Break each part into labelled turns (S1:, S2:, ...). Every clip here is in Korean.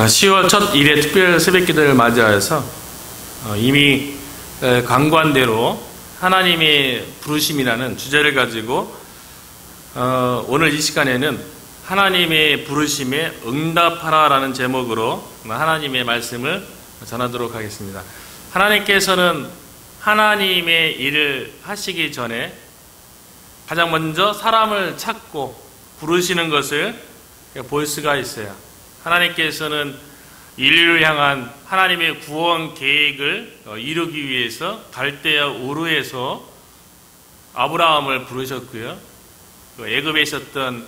S1: 10월 첫 일회 특별 새벽기도를 맞이하여서 이미 강구한 대로 하나님의 부르심이라는 주제를 가지고 오늘 이 시간에는 하나님의 부르심에 응답하라라는 제목으로 하나님의 말씀을 전하도록 하겠습니다. 하나님께서는 하나님의 일을 하시기 전에 가장 먼저 사람을 찾고 부르시는 것을 볼 수가 있어요. 하나님께서는 인류를 향한 하나님의 구원 계획을 이루기 위해서 갈대아 우르에서 아브라함을 부르셨고요. 애굽에 있었던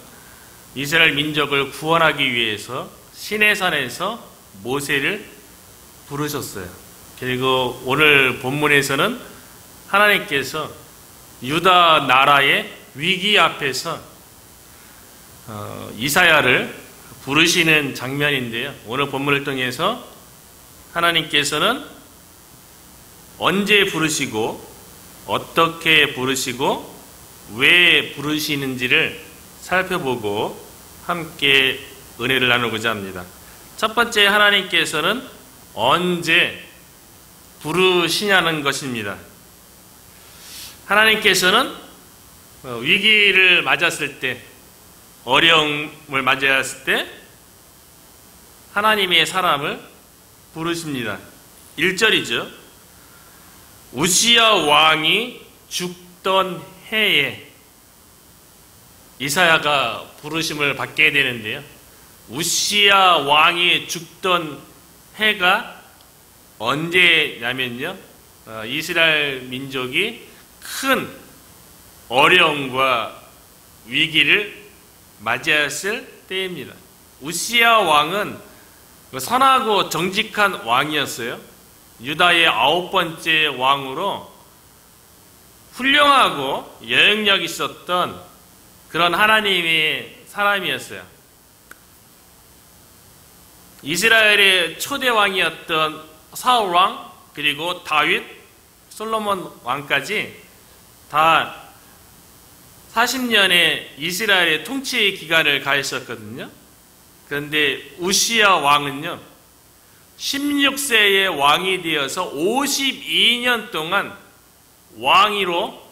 S1: 이스라엘 민족을 구원하기 위해서 시내산에서 모세를 부르셨어요. 그리고 오늘 본문에서는 하나님께서 유다 나라의 위기 앞에서 이사야를 부르시는 장면인데요. 오늘 본문을 통해서 하나님께서는 언제 부르시고 어떻게 부르시고 왜 부르시는지를 살펴보고 함께 은혜를 나누고자 합니다. 첫 번째, 하나님께서는 언제 부르시냐는 것입니다. 하나님께서는 위기를 맞았을 때, 어려움을 맞이했을 때 하나님의 사람을 부르십니다. 1절이죠. 우시야 왕이 죽던 해에 이사야가 부르심을 받게 되는데요. 우시야 왕이 죽던 해가 언제냐면요, 이스라엘 민족이 큰 어려움과 위기를 맞이했을 때입니다. 우시야 왕은 선하고 정직한 왕이었어요. 유다의 9번째 왕으로 훌륭하고 여행력 있었던 그런 하나님의 사람이었어요. 이스라엘의 초대 왕이었던 사울 왕, 그리고 다윗, 솔로몬 왕까지 다 40년의 이스라엘의 통치 기간을 가했었거든요. 그런데 우시야 왕은요, 16세의 왕이 되어서 52년 동안 왕위로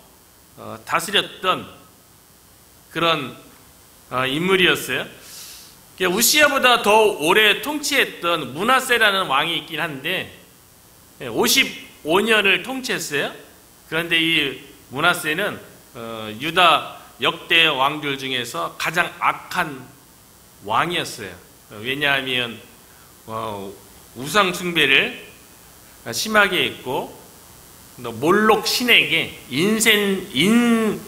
S1: 다스렸던 그런 인물이었어요. 우시야보다 더 오래 통치했던 므낫세라는 왕이 있긴 한데 55년을 통치했어요. 그런데 이 므낫세는 유다 역대 왕들 중에서 가장 악한 왕이었어요. 왜냐하면 우상 숭배를 심하게 했고, 몰록 신에게 인신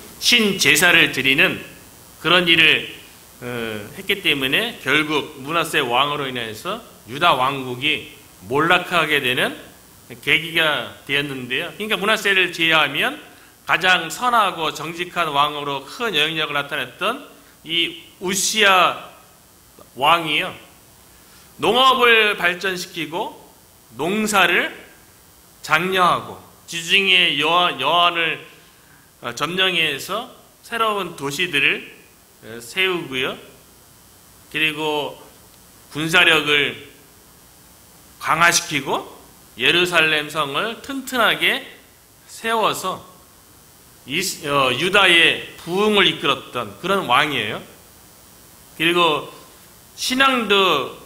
S1: 제사를 드리는 그런 일을 했기 때문에 결국 므낫세 왕으로 인해서 유다 왕국이 몰락하게 되는 계기가 되었는데요. 그러니까 므낫세를 제외하면 가장 선하고 정직한 왕으로 큰 영향력을 나타냈던 이 우시야 왕이요, 농업을 발전시키고 농사를 장려하고 지중해 여안을 점령해서 새로운 도시들을 세우고요, 그리고 군사력을 강화시키고 예루살렘 성을 튼튼하게 세워서 유다의 부흥을 이끌었던 그런 왕이에요. 그리고 신앙도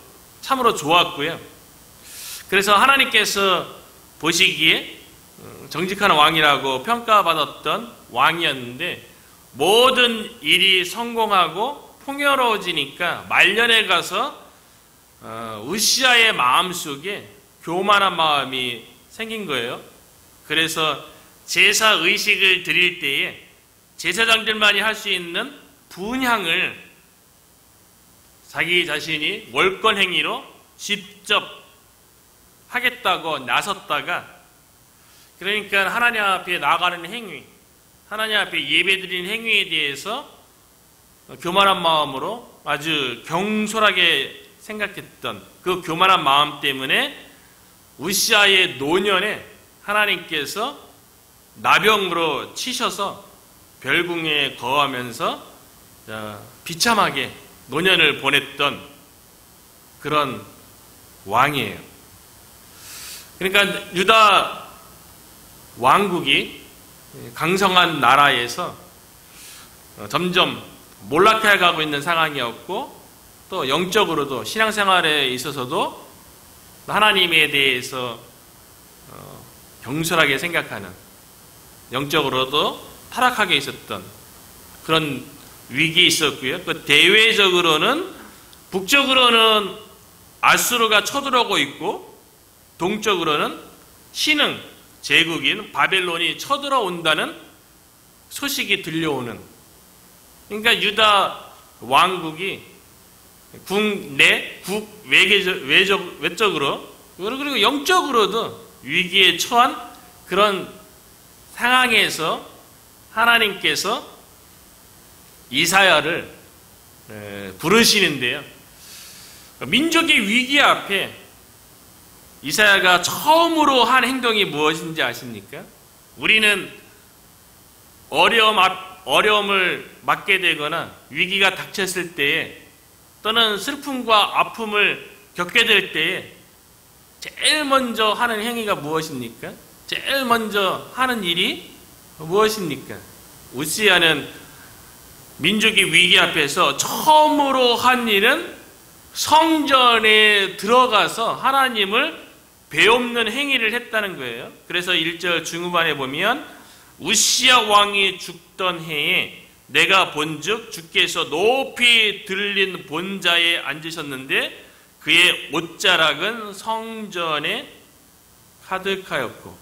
S1: 참으로 좋았고요. 그래서 하나님께서 보시기에 정직한 왕이라고 평가받았던 왕이었는데, 모든 일이 성공하고 풍요로워지니까 말년에 가서 우시야의 마음속에 교만한 마음이 생긴 거예요. 그래서 제사 의식을 드릴 때에 제사장들만이 할 수 있는 분향을 자기 자신이 월권 행위로 직접 하겠다고 나섰다가, 그러니까 하나님 앞에 나가는 행위, 하나님 앞에 예배드리는 행위에 대해서 교만한 마음으로 아주 경솔하게 생각했던 그 교만한 마음 때문에 우시야의 노년에 하나님께서 나병으로 치셔서 별궁에 거하면서 비참하게 노년을 보냈던 그런 왕이에요. 그러니까 유다 왕국이 강성한 나라에서 점점 몰락해 가고 있는 상황이었고, 또 영적으로도 신앙생활에 있어서도 하나님에 대해서 경솔하게 생각하는, 영적으로도 타락하게 있었던 그런 위기에 있었고요. 그 대외적으로는 북쪽으로는 아수르가 쳐들어오고 있고, 동쪽으로는 신흥 제국인 바벨론이 쳐들어온다는 소식이 들려오는, 그러니까 유다 왕국이 국내, 외적으로 그리고 영적으로도 위기에 처한 그런 상황에서 하나님께서 이사야를 부르시는데요. 민족의 위기 앞에 이사야가 처음으로 한 행동이 무엇인지 아십니까? 우리는 어려움을 맞게 되거나 위기가 닥쳤을 때에, 또는 슬픔과 아픔을 겪게 될 때에 제일 먼저 하는 행위가 무엇입니까? 제일 먼저 하는 일이 무엇입니까? 우시야는 민족의 위기 앞에서 처음으로 한 일은 성전에 들어가서 하나님을 배움는 행위를 했다는 거예요. 그래서 1절 중후반에 보면 우시야 왕이 죽던 해에 내가 본즉 주께서 높이 들린 본자에 앉으셨는데 그의 옷자락은 성전에 가득하였고.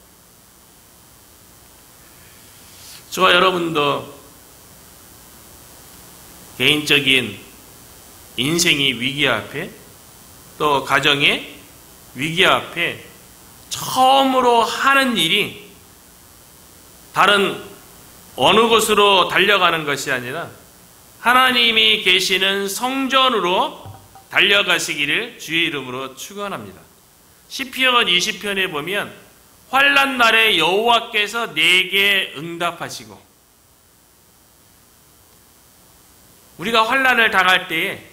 S1: 저와 여러분도 개인적인 인생의 위기 앞에, 또 가정의 위기 앞에 처음으로 하는 일이 다른 어느 곳으로 달려가는 것이 아니라 하나님이 계시는 성전으로 달려가시기를 주의 이름으로 축원합니다. 시편 20편에 보면 환난 날에 여호와께서 내게 응답하시고, 우리가 환난을 당할 때에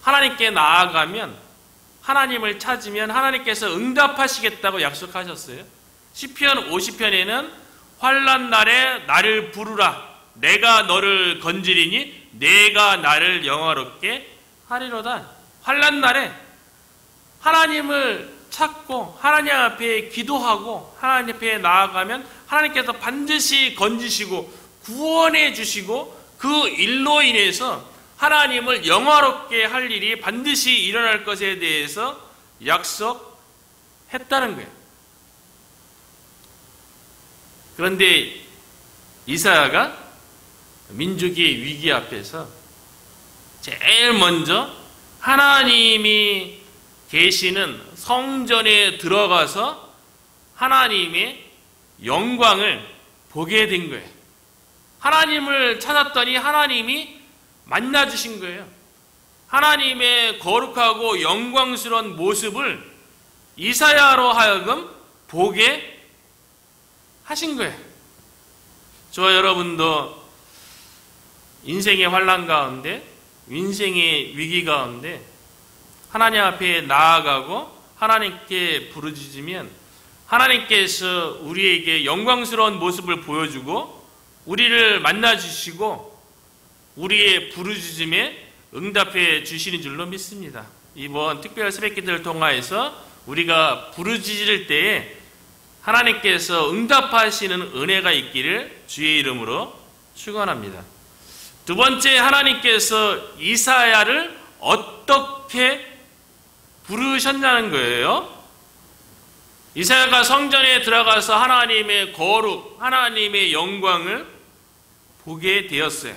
S1: 하나님께 나아가면, 하나님을 찾으면 하나님께서 응답하시겠다고 약속하셨어요. 시편 50편에는 환난 날에 나를 부르라, 내가 너를 건지리니 내가 나를 영화롭게 하리로다. 환난 날에 하나님을 찾고 하나님 앞에 기도하고 하나님 앞에 나아가면 하나님께서 반드시 건지시고 구원해 주시고, 그 일로 인해서 하나님을 영화롭게 할 일이 반드시 일어날 것에 대해서 약속했다는 거예요. 그런데 이사야가 민족의 위기 앞에서 제일 먼저 하나님이 계시는 성전에 들어가서 하나님의 영광을 보게 된 거예요. 하나님을 찾았더니 하나님이 만나주신 거예요. 하나님의 거룩하고 영광스러운 모습을 이사야로 하여금 보게 하신 거예요. 저와 여러분도 인생의 환난 가운데, 인생의 위기 가운데 하나님 앞에 나아가고 하나님께 부르짖으면 하나님께서 우리에게 영광스러운 모습을 보여주고 우리를 만나주시고 우리의 부르짖음에 응답해 주시는 줄로 믿습니다. 이번 특별 새벽기도를 통하여서 우리가 부르짖을 때에 하나님께서 응답하시는 은혜가 있기를 주의 이름으로 축원합니다. 두 번째, 하나님께서 이사야를 어떻게 부르셨냐는 거예요. 이사야가 성전에 들어가서 하나님의 거룩, 하나님의 영광을 보게 되었어요.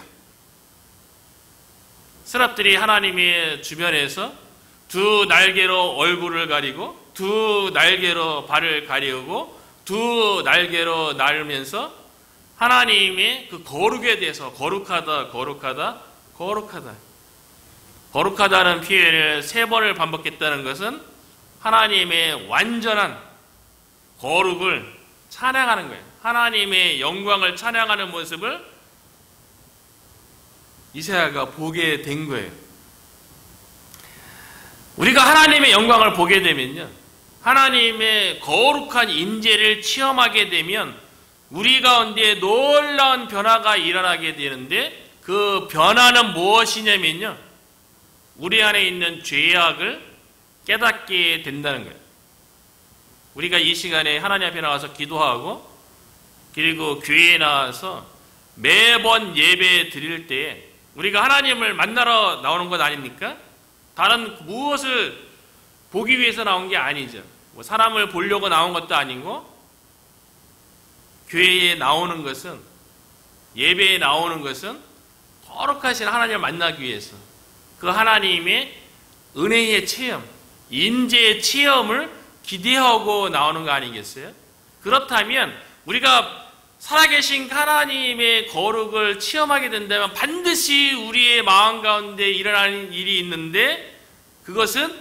S1: 스랍들이 하나님의 주변에서 두 날개로 얼굴을 가리고 두 날개로 발을 가리우고 두 날개로 날면서 하나님의 그 거룩에 대해서 거룩하다, 거룩하다, 거룩하다. 거룩하다는 표현을 3번을 반복했다는 것은 하나님의 완전한 거룩을 찬양하는 거예요. 하나님의 영광을 찬양하는 모습을 이사야가 보게 된 거예요. 우리가 하나님의 영광을 보게 되면요, 하나님의 거룩한 임재를 체험하게 되면 우리 가운데 놀라운 변화가 일어나게 되는데, 그 변화는 무엇이냐면요, 우리 안에 있는 죄악을 깨닫게 된다는 거예요. 우리가 이 시간에 하나님 앞에 나와서 기도하고, 그리고 교회에 나와서 매번 예배 드릴 때에 우리가 하나님을 만나러 나오는 것 아닙니까? 다른 무엇을 보기 위해서 나온 게 아니죠. 뭐 사람을 보려고 나온 것도 아니고, 교회에 나오는 것은, 예배에 나오는 것은 거룩하신 하나님을 만나기 위해서 그 하나님의 은혜의 체험, 임재의 체험을 기대하고 나오는 거 아니겠어요? 그렇다면 우리가 살아계신 하나님의 거룩을 체험하게 된다면 반드시 우리의 마음 가운데 일어나는 일이 있는데, 그것은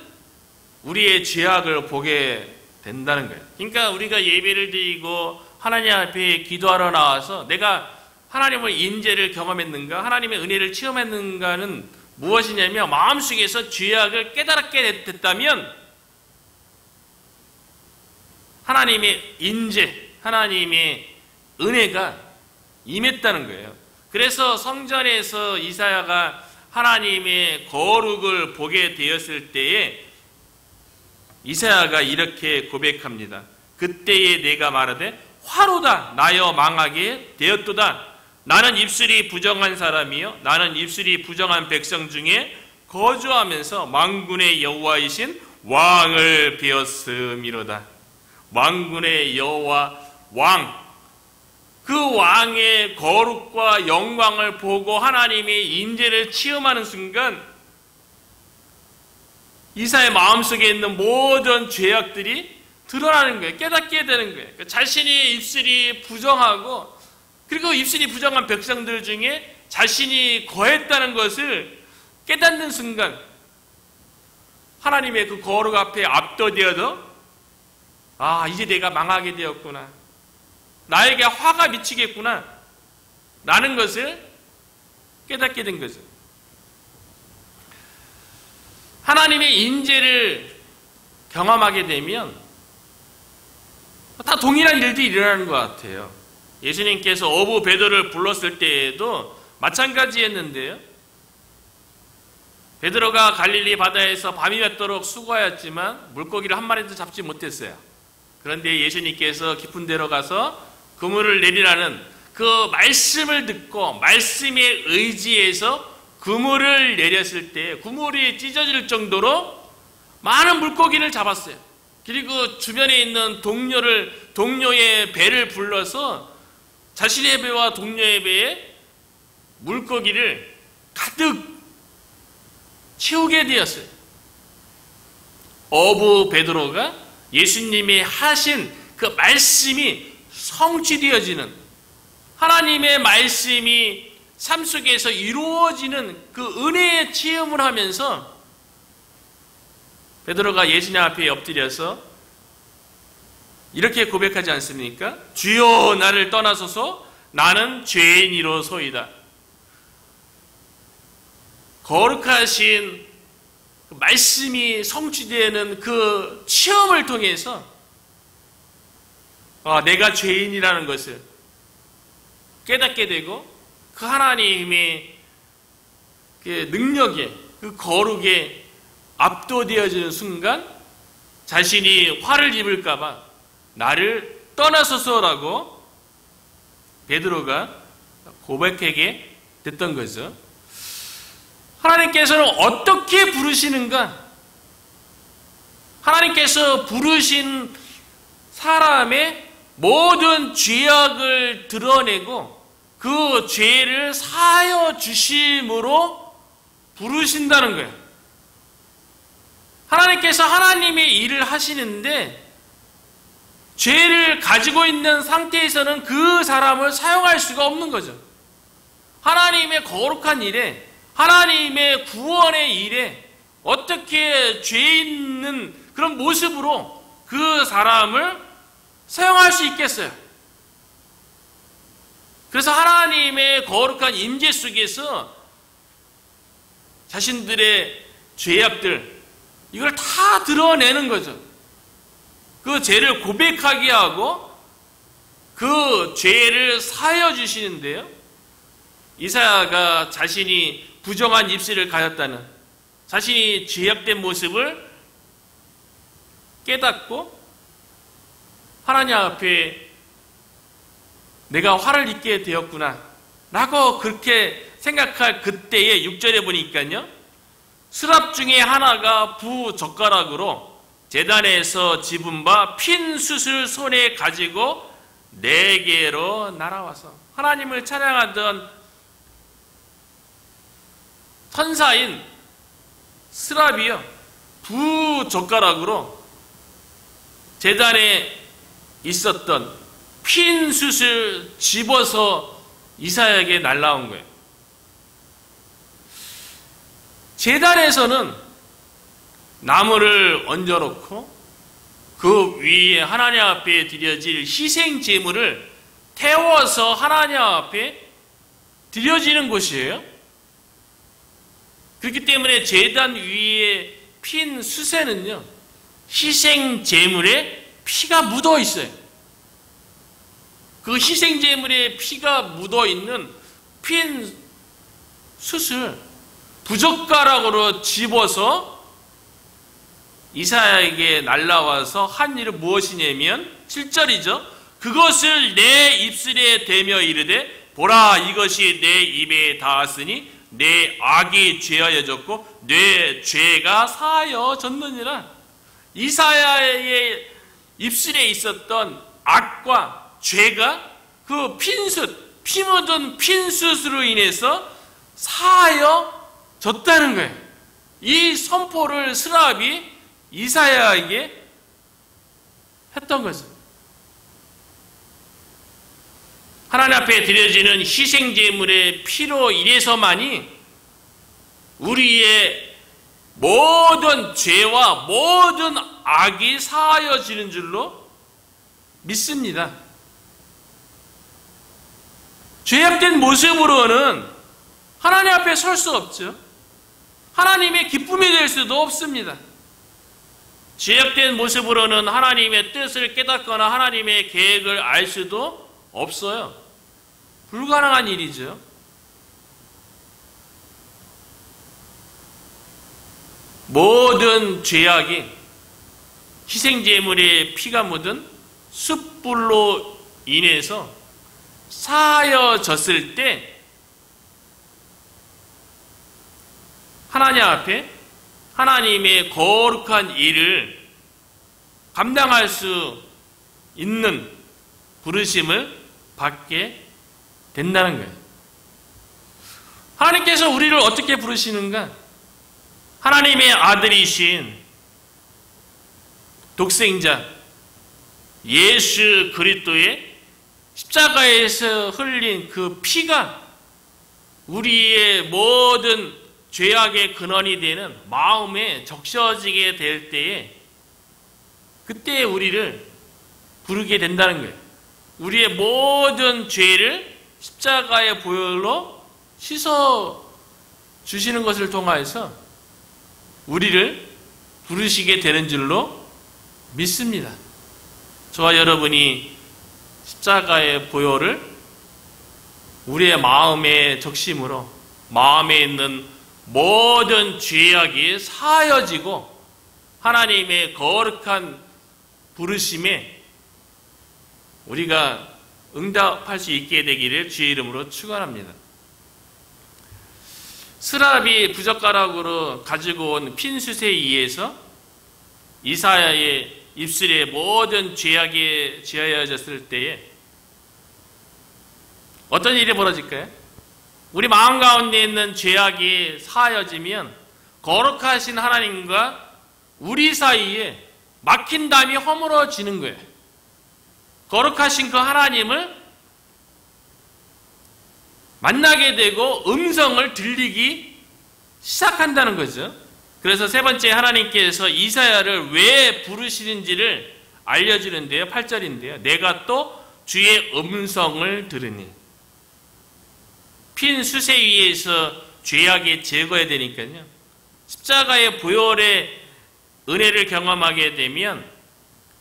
S1: 우리의 죄악을 보게 된다는 거예요. 그러니까 우리가 예배를 드리고 하나님 앞에 기도하러 나와서 내가 하나님의 임재를 경험했는가, 하나님의 은혜를 체험했는가는 무엇이냐면, 마음속에서 죄악을 깨달게 됐다면 하나님의 임재, 하나님의 은혜가 임했다는 거예요. 그래서 성전에서 이사야가 하나님의 거룩을 보게 되었을 때에 이사야가 이렇게 고백합니다. 그때에 내가 말하되 화로다 나여 망하게 되었도다. 나는 입술이 부정한 사람이요 나는 입술이 부정한 백성 중에 거주하면서 만군의 여호와이신 왕을 배웠음이로다. 만군의 여호와 왕, 그 왕의 거룩과 영광을 보고 하나님의 임재를 체험하는 순간 이사의 마음속에 있는 모든 죄악들이 드러나는 거예요. 깨닫게 되는 거예요. 자신이 입술이 부정하고, 그리고 입술이 부정한 백성들 중에 자신이 거했다는 것을 깨닫는 순간 하나님의 그 거룩 앞에 압도되어서, 아, 이제 내가 망하게 되었구나, 나에게 화가 미치겠구나 라는 것을 깨닫게 된 거죠. 하나님의 임재를 경험하게 되면 다 동일한 일들이 일어나는 것 같아요. 예수님께서 어부 베드로를 불렀을 때에도 마찬가지였는데요, 베드로가 갈릴리 바다에서 밤이 맺도록 수고하였지만 물고기를 한 마리도 잡지 못했어요. 그런데 예수님께서 깊은 데로 가서 그물을 내리라는 그 말씀을 듣고 말씀에 의지해서 그물을 내렸을 때 그물이 찢어질 정도로 많은 물고기를 잡았어요. 그리고 주변에 있는 동료의 배를 불러서 자신의 배와 동료의 배에 물고기를 가득 채우게 되었어요. 어부 베드로가 예수님이 하신 그 말씀이 성취되어지는, 하나님의 말씀이 삶 속에서 이루어지는 그 은혜의 체험을 하면서 베드로가 예수님 앞에 엎드려서 이렇게 고백하지 않습니까? 주여 나를 떠나소서 나는 죄인이로소이다. 거룩하신 말씀이 성취되는 그 체험을 통해서 내가 죄인이라는 것을 깨닫게 되고, 그 하나님의 그 능력에, 그 거룩에 압도되어지는 순간 자신이 화를 입을까봐 나를 떠나소서라고 베드로가 고백하게 됐던 거죠. 하나님께서는 어떻게 부르시는가? 하나님께서 부르신 사람의 모든 죄악을 드러내고 그 죄를 사하여 주심으로 부르신다는 거예요. 하나님께서 하나님의 일을 하시는데 죄를 가지고 있는 상태에서는 그 사람을 사용할 수가 없는 거죠. 하나님의 거룩한 일에, 하나님의 구원의 일에 어떻게 죄 있는 그런 모습으로 그 사람을 사용할 수 있겠어요? 그래서 하나님의 거룩한 임재 속에서 자신들의 죄악들, 이걸 다 드러내는 거죠. 그 죄를 고백하게 하고 그 죄를 사하여 주시는데요. 이사야가 자신이 부정한 입술을 가졌다는, 자신이 죄악된 모습을 깨닫고 하나님 앞에 내가 화를 입게 되었구나 라고 그렇게 생각할 그때에 6절에 보니까요, 스랍 중에 하나가 부젓가락으로 제단에서 집은 바 핀 숯을 손에 가지고 내게로 날아와서, 하나님을 찬양하던 천사인 스랍이요, 부젓가락으로 제단에 있었던 핀 숯을 집어서 이사야에게 날라온 거예요. 제단에서는 나무를 얹어놓고 그 위에 하나님 앞에 드려질 희생 제물을 태워서 하나님 앞에 드려지는 곳이에요. 그렇기 때문에 제단 위에 핀 숯에는요, 희생 제물에 피가 묻어 있어요. 그 희생 제물에 피가 묻어 있는 핀 숯을 부젓가락으로 집어서 이사야에게 날라와서 한 일은 무엇이냐면 7절이죠. 그것을 내 입술에 대며 이르되 보라, 이것이 내 입에 닿았으니 내 악이 죄하여졌고 내 죄가 사하여졌느니라. 이사야의 입술에 있었던 악과 죄가 그 핀숯, 피 묻은 핀숯으로 인해서 사하여졌다는 거예요. 이 선포를 스랍이 이사야에게 했던 것은, 하나님 앞에 드려지는 희생제물의 피로 인해서만이 우리의 모든 죄와 모든 악이 사하여지는 줄로 믿습니다. 죄악된 모습으로는 하나님 앞에 설 수 없죠. 하나님의 기쁨이 될 수도 없습니다. 죄악된 모습으로는 하나님의 뜻을 깨닫거나 하나님의 계획을 알 수도 없어요. 불가능한 일이죠. 모든 죄악이 희생제물에 피가 묻은 숯불로 인해서 사하여졌을 때 하나님 앞에 하나님의 거룩한 일을 감당할 수 있는 부르심을 받게 된다는 거예요. 하나님께서 우리를 어떻게 부르시는가? 하나님의 아들이신 독생자 예수 그리스도의 십자가에서 흘린 그 피가 우리의 모든 죄악의 근원이 되는 마음에 적셔지게 될 때에, 그때 우리를 부르게 된다는 거예요. 우리의 모든 죄를 십자가의 보혈로 씻어 주시는 것을 통하여서 우리를 부르시게 되는 줄로 믿습니다. 저와 여러분이 십자가의 보혈을 우리의 마음에 적심으로 마음에 있는 모든 죄악이 사하여지고 하나님의 거룩한 부르심에 우리가 응답할 수 있게 되기를 주의 이름으로 축원합니다. 스랍이 부젓가락으로 가지고 온 핀숯에 의해서 이사야의 입술에 모든 죄악이 죄하여졌을 때에 어떤 일이 벌어질까요? 우리 마음 가운데 있는 죄악이 사하여지면 거룩하신 하나님과 우리 사이에 막힌 담이 허물어지는 거예요. 거룩하신 그 하나님을 만나게 되고 음성을 들리기 시작한다는 거죠. 그래서 세 번째, 하나님께서 이사야를 왜 부르시는지를 알려주는데요. 8절인데요. 내가 또 주의 음성을 들으니. 핀 숯에 의해서 죄악이 제거해야 되니까요. 십자가의 보혈의 은혜를 경험하게 되면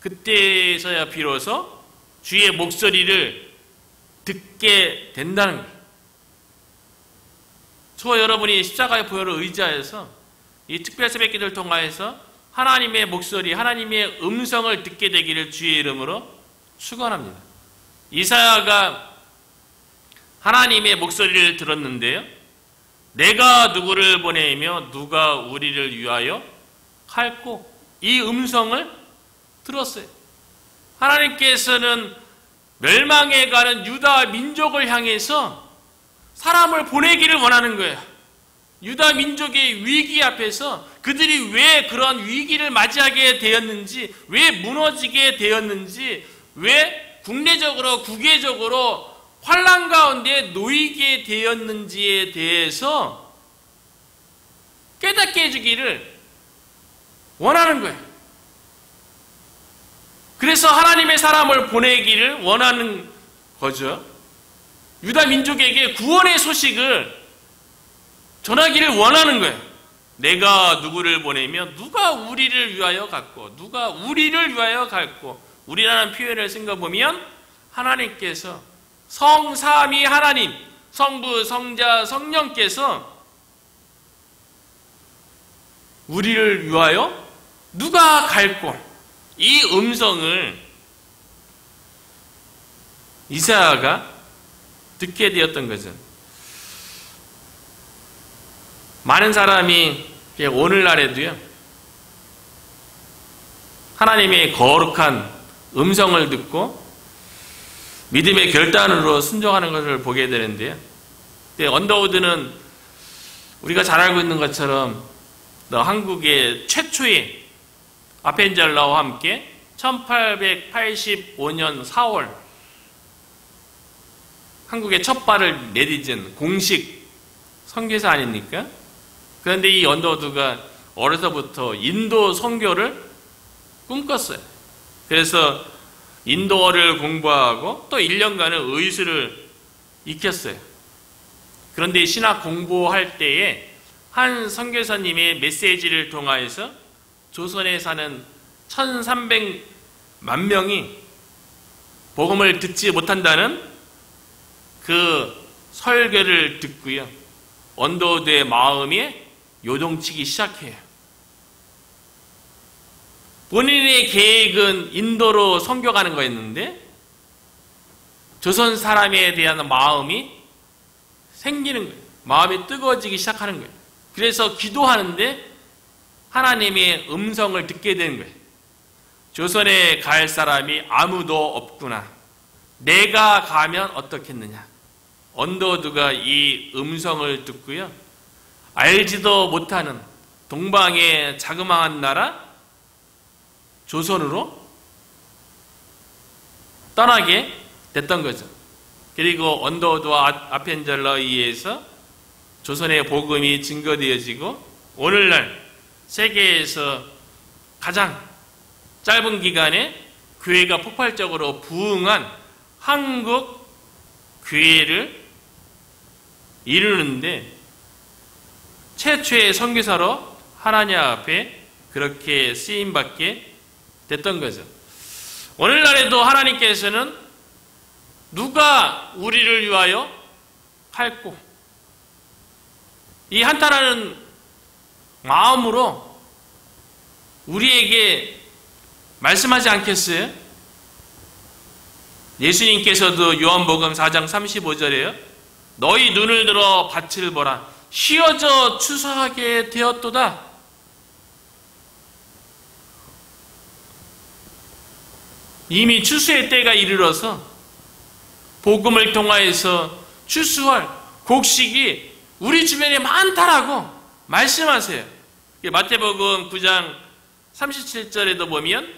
S1: 그때서야 비로소 주의 목소리를 듣게 된다는 거예요. 저와 여러분이 십자가의 보혈을 의지하여서 이 특별 새벽 기도를 통하여서 하나님의 목소리, 하나님의 음성을 듣게 되기를 주의 이름으로 축원합니다. 이사야가 하나님의 목소리를 들었는데요. 내가 누구를 보내며 누가 우리를 위하여 갈꼬? 이 음성을 들었어요. 하나님께서는 멸망해 가는 유다 민족을 향해서 사람을 보내기를 원하는 거예요. 유다 민족의 위기 앞에서 그들이 왜 그런 위기를 맞이하게 되었는지, 왜 무너지게 되었는지, 왜 국내적으로 국외적으로 환난 가운데 놓이게 되었는지에 대해서 깨닫게 해주기를 원하는 거예요. 그래서 하나님의 사람을 보내기를 원하는 거죠. 유다 민족에게 구원의 소식을 전하기를 원하는 거예요. 내가 누구를 보내면 누가 우리를 위하여 갔고, 누가 우리를 위하여 갔고, 우리라는 표현을 생각해보면 하나님께서 성삼위 하나님, 성부, 성자, 성령께서 우리를 위하여 누가 갈고, 이 음성을 이사야가 듣게 되었던 거죠. 많은 사람이 오늘날에도요, 하나님의 거룩한 음성을 듣고 믿음의 결단으로 순종하는 것을 보게 되는데요. 언더우드는 우리가 잘 알고 있는 것처럼 한국의 최초의 아펜젤러와 함께 1885년 4월 한국에 첫 발을 내딛은 공식 선교사 아닙니까? 그런데 이 언더우드가 어려서부터 인도 선교를 꿈꿨어요. 그래서 인도어를 공부하고 또 1년간은 의술을 익혔어요. 그런데 신학 공부할 때에 한 선교사님의 메시지를 통하여서 조선에 사는 1300만 명이 복음을 듣지 못한다는 그 설교를 듣고요, 언더우드의 마음이 요동치기 시작해요. 본인의 계획은 인도로 선교가는 거였는데 조선 사람에 대한 마음이 생기는 거예요. 마음이 뜨거워지기 시작하는 거예요. 그래서 기도하는데 하나님의 음성을 듣게 되는 거예요. 조선에 갈 사람이 아무도 없구나. 내가 가면 어떻겠느냐. 언더우드가 이 음성을 듣고요, 알지도 못하는 동방의 자그마한 나라 조선으로 떠나게 됐던 거죠. 그리고 언더우드와 아펜젤러에 의해서 조선의 복음이 증거되어지고 오늘날 세계에서 가장 짧은 기간에 교회가 폭발적으로 부흥한 한국 교회를 이루는데 최초의 선교사로 하나님 앞에 그렇게 쓰임받게 됐던 거죠. 오늘날에도 하나님께서는 누가 우리를 위하여 갈고, 이 한탄하는 마음으로 우리에게 말씀하지 않겠어요? 예수님께서도 요한복음 4장 35절에요. 너희 눈을 들어 밭을 보라. 휘어져 추수하게 되었도다. 이미 추수의 때가 이르러서 복음을 통하여서 추수할 곡식이 우리 주변에 많다라고 말씀하세요. 마태복음 9장 37절에도 보면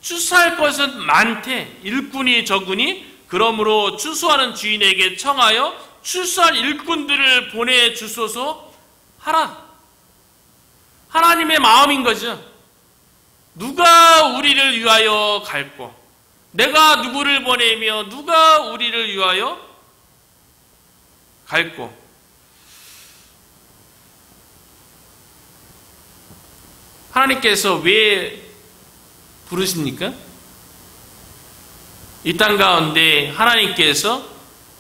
S1: 추수할 것은 많되 일꾼이 적으니 그러므로 추수하는 주인에게 청하여 추수할 일꾼들을 보내주소서 하라. 하나님의 마음인 거죠. 누가 우리를 위하여 갈고, 내가 누구를 보내며 누가 우리를 위하여 갈고. 하나님께서 왜 부르십니까? 이 땅 가운데 하나님께서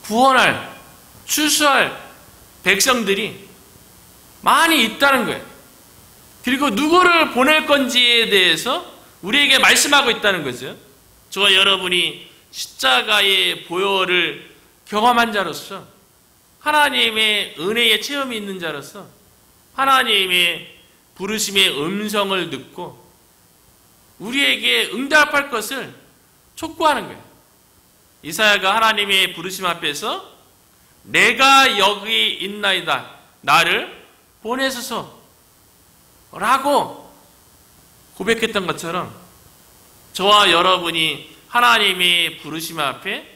S1: 구원할, 추수할 백성들이 많이 있다는 거예요. 그리고 누구를 보낼 건지에 대해서 우리에게 말씀하고 있다는 거죠. 저와 여러분이 십자가의 보혈을 경험한 자로서, 하나님의 은혜의 체험이 있는 자로서 하나님의 부르심의 음성을 듣고 우리에게 응답할 것을 촉구하는 거예요. 이사야가 하나님의 부르심 앞에서 내가 여기 있나이다, 나를 보내소서 라고 고백했던 것처럼 저와 여러분이 하나님의 부르심 앞에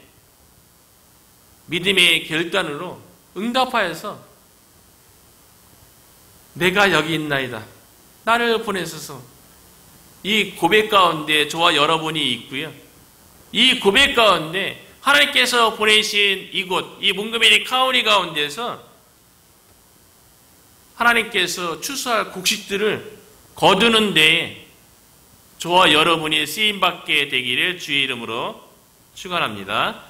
S1: 믿음의 결단으로 응답하여서 내가 여기 있나이다, 나를 보내소서, 이 고백 가운데 저와 여러분이 있고요. 이 고백 가운데 하나님께서 보내신 이곳, 이 몽고메리 카운티 가운데서 하나님께서 추수할 곡식들을 거두는 데에 저와 여러분이 쓰임받게 되기를 주의 이름으로 축원합니다.